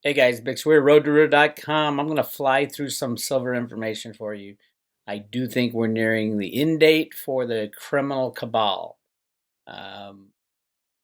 Hey guys, Bix Weir, roadtoroot.com. I'm going to fly through some silver information for you. I do think we're nearing the end date for the criminal cabal. Um,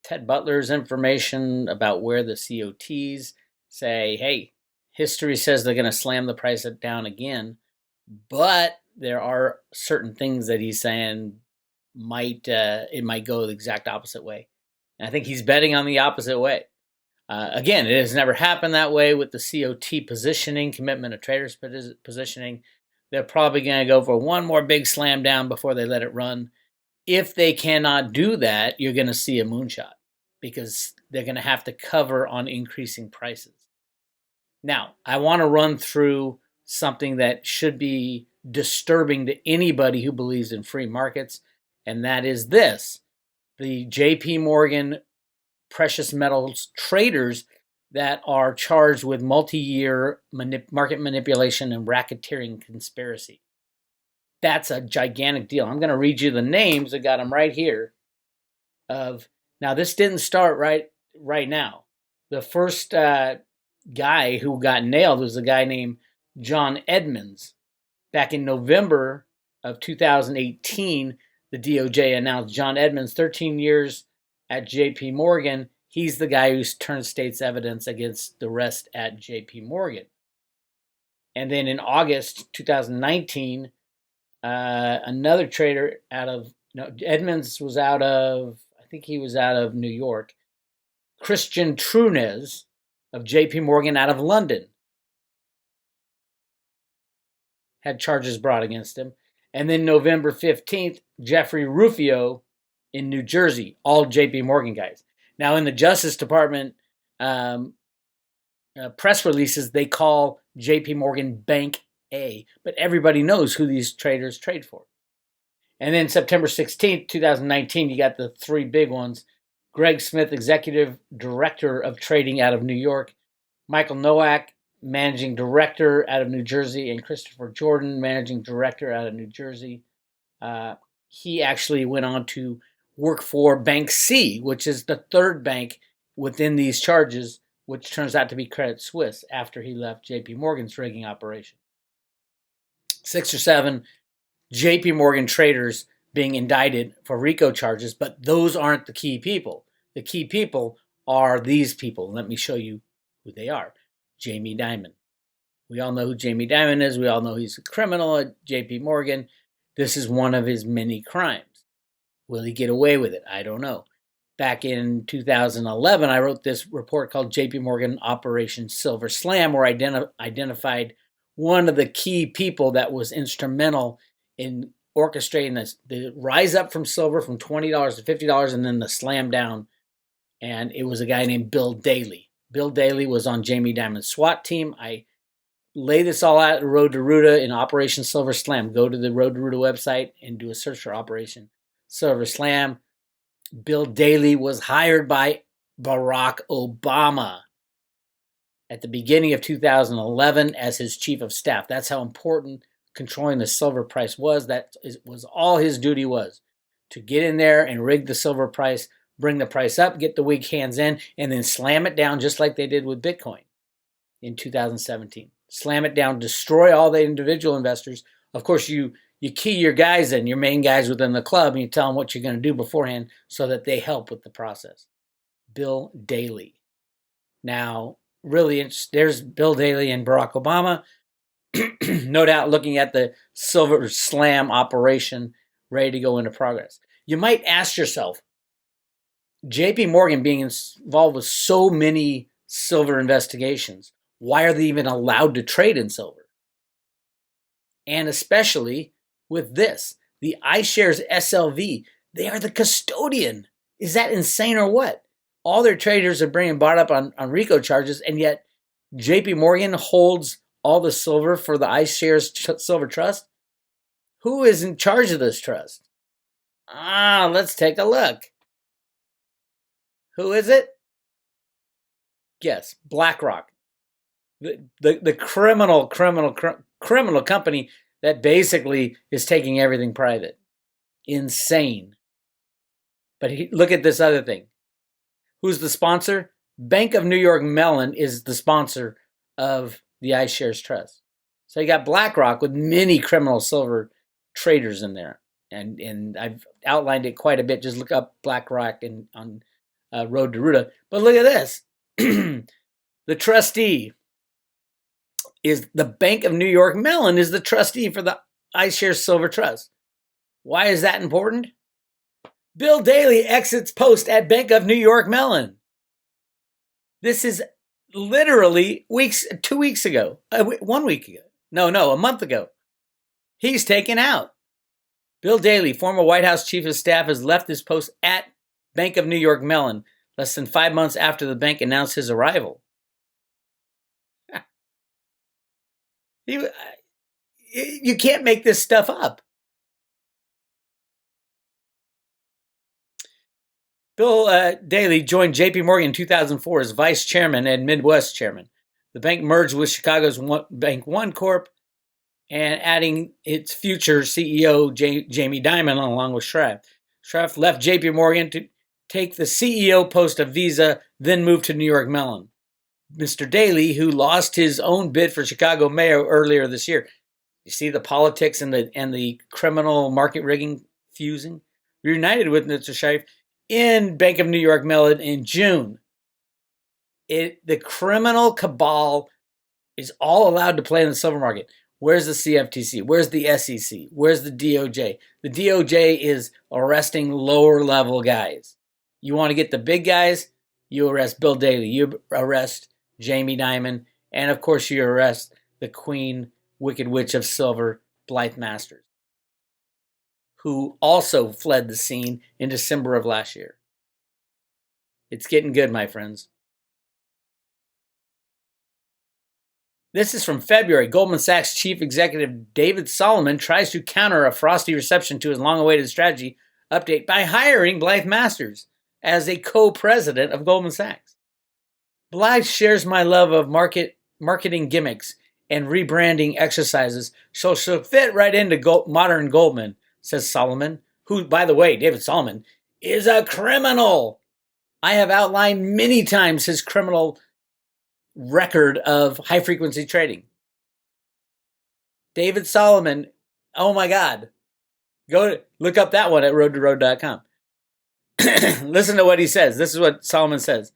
Ted Butler's information about where the COTs say, hey, history says they're going to slam the price down again, but there are certain things that he's saying it might go the exact opposite way. And I think he's betting on the opposite way. Again, it has never happened that way with the COT positioning, commitment of traders positioning. They're probably going to go for one more big slam down before they let it run. If they cannot do that, you're going to see a moonshot because they're going to have to cover on increasing prices. Now, I want to run through something that should be disturbing to anybody who believes in free markets, and that is this. The JPMorgan precious metals traders that are charged with multi-year market manipulation and racketeering conspiracy. That's a gigantic deal. I'm going to read you the names. I got them right here. Now, this didn't start right now. The first guy who got nailed was a guy named John Edmonds. Back in November of 2018, the DOJ announced John Edmonds, 13 years at JPMorgan. He's the guy who's turned state's evidence against the rest at JPMorgan. And then in August 2019, another trader Edmonds was out of, I think he was out of New York, Christian Trunes of JPMorgan out of London had charges brought against him. And then November 15th, Jeffrey Rufio in New Jersey, all JPMorgan guys. Now, in the Justice Department press releases, they call JPMorgan Bank A, but everybody knows who these traders trade for. And then September 16th, 2019, you got the three big ones. Greg Smith, Executive Director of Trading out of New York. Michael Nowak, Managing Director out of New Jersey. And Christopher Jordan, Managing Director out of New Jersey. He actually went on to work for Bank C, which is the third bank within these charges, which turns out to be Credit Suisse after he left JP Morgan's rigging operation. 6 or 7 JP Morgan traders being indicted for RICO charges, but those aren't the key people. The key people are these people. Let me show you who they are. Jamie Dimon. We all know who Jamie Dimon is. We all know he's a criminal at JP Morgan. This is one of his many crimes. Will he get away with it? I don't know. Back in 2011, I wrote this report called JPMorgan Operation Silver Slam, where I identified one of the key people that was instrumental in orchestrating this, the rise up from silver from $20 to $50 and then the slam down. And it was a guy named Bill Daly. Bill Daly was on Jamie Dimon's SWAT team. I lay this all out at Road to Ruta in Operation Silver Slam. Go to the Road to Ruta website and do a search for Operation Silver Slam. Bill Daly was hired by Barack Obama at the beginning of 2011 as his chief of staff. That's how important controlling the silver price was. That was all his duty was, to get in there and rig the silver price, bring the price up, get the weak hands in, and then slam it down just like they did with Bitcoin in 2017. Slam it down, destroy all the individual investors. Of course, you key your guys in, your main guys within the club, and you tell them what you're going to do beforehand so that they help with the process. Bill Daly. Now, really, there's Bill Daly and Barack Obama, no doubt looking at the Silver Slam operation ready to go into progress. You might ask yourself, JP Morgan being involved with so many silver investigations, why are they even allowed to trade in silver? And especially with this, the iShares SLV, they are the custodian. Is that insane or what? All their traders are being bought up on RICO charges, and yet JP Morgan holds all the silver for the iShares Silver Trust? Who is in charge of this trust? Let's take a look. Who is it? Yes, BlackRock. The criminal company that basically is taking everything private. Insane. But look at this other thing. Who's the sponsor? Bank of New York Mellon is the sponsor of the iShares Trust. So you got BlackRock with many criminal silver traders in there. And I've outlined it quite a bit. Just look up BlackRock on Road to Ruta. But look at this. The trustee is the Bank of New York Mellon is the trustee for the iShares Silver Trust. Why is that important? Bill Daley exits post at Bank of New York Mellon. This is literally 2 weeks ago, 1 week ago. No, a month ago. He's taken out. Bill Daley, former White House chief of staff, has left his post at Bank of New York Mellon less than 5 months after the bank announced his arrival. You can't make this stuff up. Bill Daley joined JPMorgan in 2004 as vice chairman and Midwest chairman. The bank merged with Chicago's Bank One Corp, and adding its future CEO, Jamie Dimon, along with Schraff. Schraff left JPMorgan to take the CEO post of Visa, then moved to New York Mellon. Mr. Daley, who lost his own bid for Chicago mayor earlier this year. You see the politics and the criminal market rigging fusing? Reunited with Mr. Schraff in Bank of New York Mellon in June. The criminal cabal is all allowed to play in the silver market. Where's the CFTC? Where's the SEC? Where's the DOJ? The DOJ is arresting lower level guys. You want to get the big guys? You arrest Bill Daley. You arrest Jamie Dimon. And of course you arrest the Queen, Wicked Witch of Silver, Blythe Masters, who also fled the scene in December of last year. It's getting good, my friends. This is from February. Goldman Sachs chief executive David Solomon tries to counter a frosty reception to his long-awaited strategy update by hiring Blythe Masters as a co-president of Goldman Sachs. Blythe shares my love of marketing gimmicks and rebranding exercises, so she'll fit right into modern Goldman, says Solomon, who, by the way, David Solomon, is a criminal. I have outlined many times his criminal record of high-frequency trading. David Solomon, oh my God. Go look up that one at roadtoroad.com. Listen to what he says. This is what Solomon says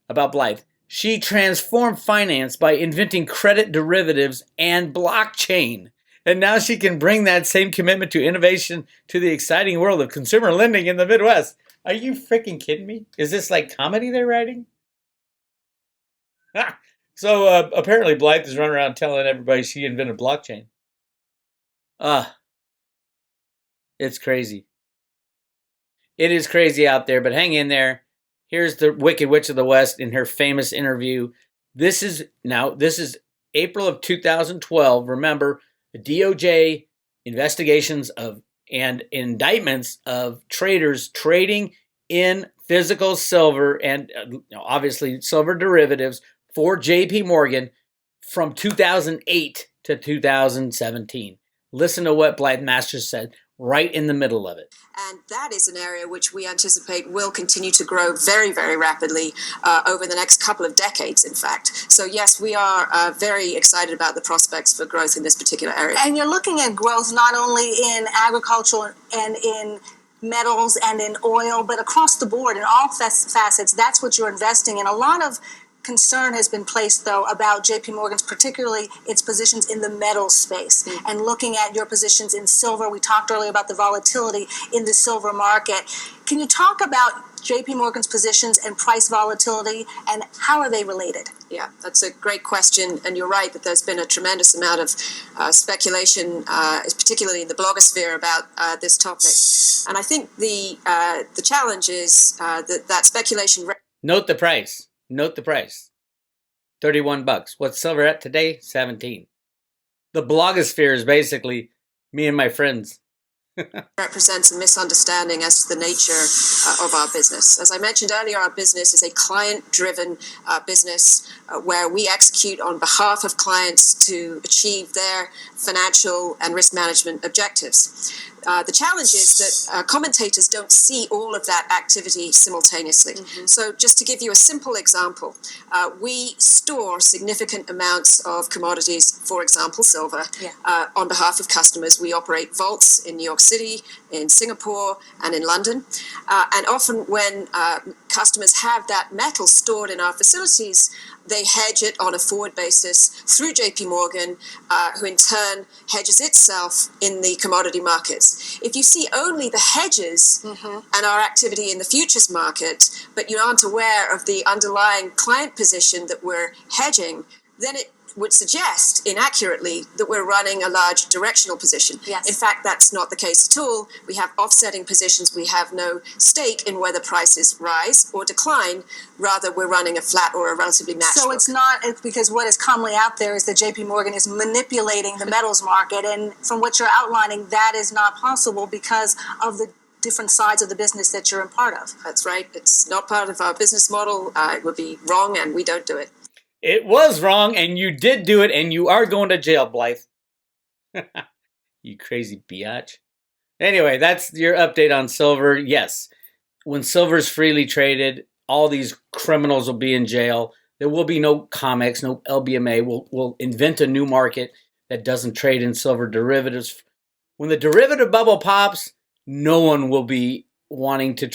about Blythe. She transformed finance by inventing credit derivatives and blockchain. And now she can bring that same commitment to innovation to the exciting world of consumer lending in the Midwest. Are you freaking kidding me? Is this like comedy they're writing? So apparently Blythe is running around telling everybody she invented blockchain. It's crazy. It is crazy out there, but hang in there. Here's the Wicked Witch of the West in her famous interview. This is April of 2012. Remember, the DOJ investigations of and indictments of traders trading in physical silver and obviously silver derivatives for JPMorgan from 2008 to 2017. Listen to what Blythe Masters said right in the middle of it. And that is an area which we anticipate will continue to grow very, very rapidly over the next couple of decades, in fact. So, yes, we are very excited about the prospects for growth in this particular area. And you're looking at growth not only in agriculture and in metals and in oil, but across the board in all facets. That's what you're investing in. A lot of concern has been placed, though, about JPMorgan's, particularly its positions in the metals space, and looking at your positions in silver. We talked earlier about the volatility in the silver market. Can you talk about JPMorgan's positions and price volatility, and how are they related? Yeah, that's a great question, and you're right that there's been a tremendous amount of speculation, particularly in the blogosphere, about this topic. And I think the challenge is that speculation. Note the price. Note the price. $31. What's silver at today? 17. The blogosphere is basically me and my friends. Represents a misunderstanding as to the nature of our business. As I mentioned earlier, our business is a client-driven business where we execute on behalf of clients to achieve their financial and risk management objectives. The challenge is that commentators don't see all of that activity simultaneously. So just to give you a simple example, we store significant amounts of commodities, for example, silver, on behalf of customers. We operate vaults in New York City, in Singapore, and in London. And often when customers have that metal stored in our facilities, they hedge it on a forward basis through JPMorgan, who in turn hedges itself in the commodity markets. If you see only the hedges and our activity in the futures market, but you aren't aware of the underlying client position that we're hedging, then it would suggest inaccurately that we're running a large directional position. Yes. In fact, that's not the case at all. We have offsetting positions. We have no stake in whether prices rise or decline. Rather, we're running a flat or a relatively matched So book. it's because what is commonly out there is that JPMorgan is manipulating the metals market, and from what you're outlining, that is not possible because of the different sides of the business that you're a part of. That's right. It's not part of our business model. It would be wrong, and we don't do it. It was wrong, and you did do it, and you are going to jail, Blythe. You crazy biatch. Anyway, that's your update on silver. Yes, when silver is freely traded, all these criminals will be in jail. There will be no COMEX, no LBMA. We'll invent a new market that doesn't trade in silver derivatives. When the derivative bubble pops, no one will be wanting to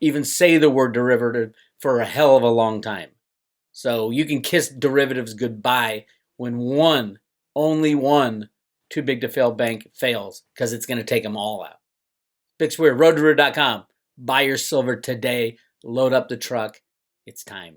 even say the word derivative for a hell of a long time. So you can kiss derivatives goodbye when only one too big to fail bank fails, because it's going to take them all out. Bix Weir, roadtoruhr.com. Buy your silver today. Load up the truck. It's time.